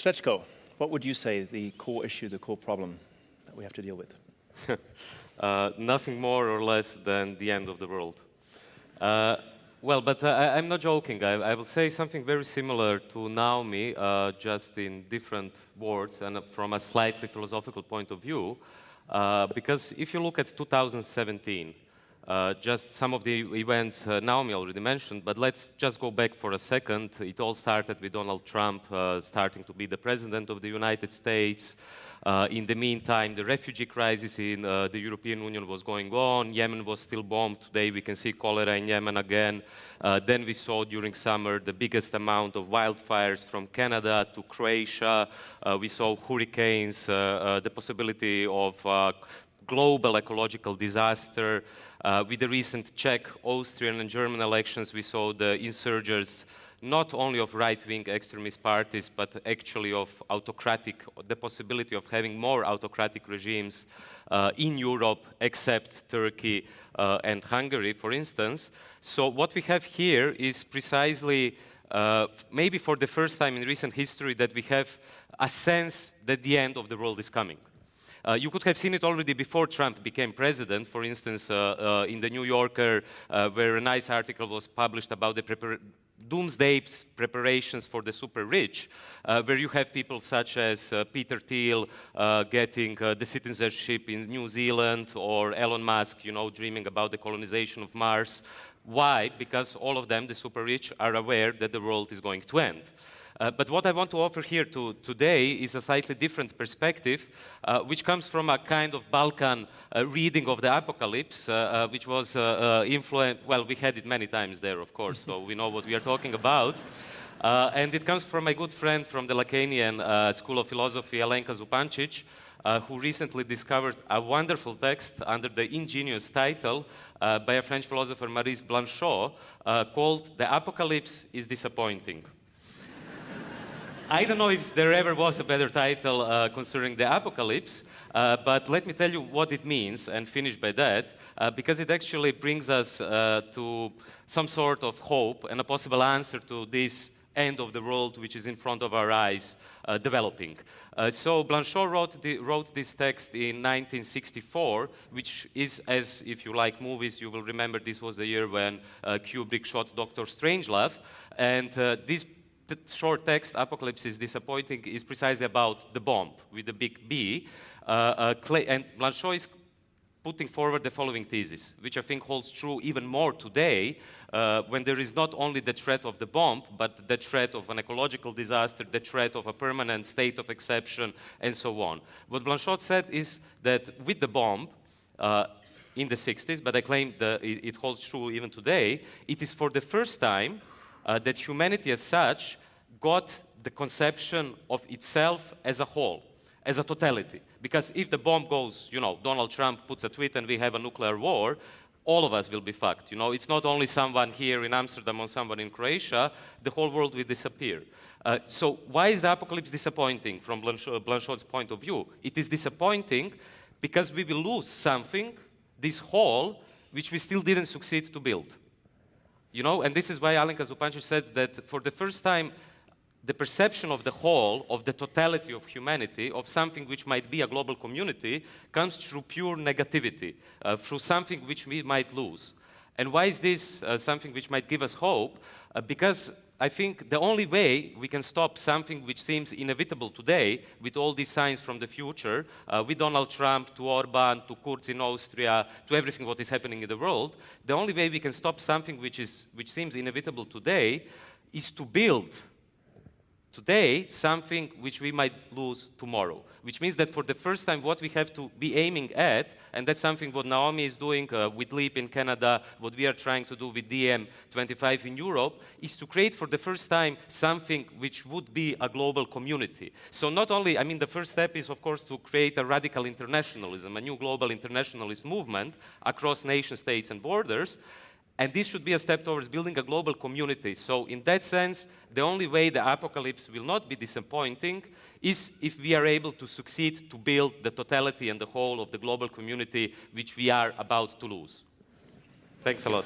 Srećko, what would you say the core issue, the core problem that we have to deal with? Nothing more or less than the end of the world. Well, but I'm not joking. I will say something very similar to Naomi, just in different words and from a slightly philosophical point of view. Because if you look at 2017, just some of the events Naomi already mentioned, but let's just go back for a second. It all started with Donald Trump starting to be the president of the United States. In the meantime, the refugee crisis in the European Union was going on. Yemen was still bombed. Today we can see cholera in Yemen again. Then we saw during summer the biggest amount of wildfires from Canada to Croatia. We saw hurricanes, the possibility of global ecological disaster. With the recent Czech, Austrian and German elections, we saw the insurgents not only of right-wing extremist parties, but actually of autocratic, the possibility of having more autocratic regimes in Europe, except Turkey and Hungary, for instance. So what we have here is precisely, maybe for the first time in recent history, that we have a sense that the end of the world is coming. You could have seen it already before Trump became president, for instance, in the New Yorker, where a nice article was published about the doomsday preparations for the super rich, where you have people such as Peter Thiel getting the citizenship in New Zealand, or Elon Musk, you know, dreaming about the colonization of Mars. Why? Because all of them, the super rich, are aware that the world is going to end. But what I want to offer here today is a slightly different perspective, which comes from a kind of Balkan reading of the apocalypse, which was influenced, well, we had it many times there, of course, so we know what we are talking about. And it comes from my good friend from the Lacanian School of Philosophy, Alenka Zupancic, who recently discovered a wonderful text under the ingenious title by a French philosopher, Maurice Blanchot, called "The Apocalypse is Disappointing." I don't know if there ever was a better title concerning the apocalypse, but let me tell you what it means and finish by that, because it actually brings us to some sort of hope and a possible answer to this end of the world which is in front of our eyes developing. So Blanchot wrote this text in 1964, which is, as if you like movies, you will remember this was the year when Kubrick shot Dr. Strangelove, and this short text, Apocalypse is Disappointing, is precisely about the bomb with the big B. And Blanchot is putting forward the following thesis, which I think holds true even more today, when there is not only the threat of the bomb, but the threat of an ecological disaster, the threat of a permanent state of exception, and so on. What Blanchot said is that with the bomb, in the 60s, but I claim that it holds true even today, it is for the first time that humanity as such got the conception of itself as a whole, as a totality. Because if the bomb goes, you know, Donald Trump puts a tweet and we have a nuclear war, all of us will be fucked. You know, it's not only someone here in Amsterdam or someone in Croatia, the whole world will disappear. So why is the apocalypse disappointing from Blanchot's point of view? It is disappointing because we will lose something, this whole, which we still didn't succeed to build. You know, and this is why Alenka Zupancic said that for the first time, the perception of the whole, of the totality of humanity, of something which might be a global community, comes through pure negativity, through something which we might lose. And why is this something which might give us hope? Because I think the only way we can stop something which seems inevitable today, with all these signs from the future, with Donald Trump, to Orban, to Kurz in Austria, to everything what is happening in the world, the only way we can stop something which seems inevitable today is to build today something which we might lose tomorrow. Which means that for the first time what we have to be aiming at, and that's something what Naomi is doing with LEAP in Canada, what we are trying to do with DM25 in Europe, is to create for the first time something which would be a global community. So not only, I mean, the first step is of course to create a radical internationalism, a new global internationalist movement across nation states and borders. And this should be a step towards building a global community. So in that sense, the only way the apocalypse will not be disappointing is if we are able to succeed to build the totality and the whole of the global community which we are about to lose. Thanks a lot.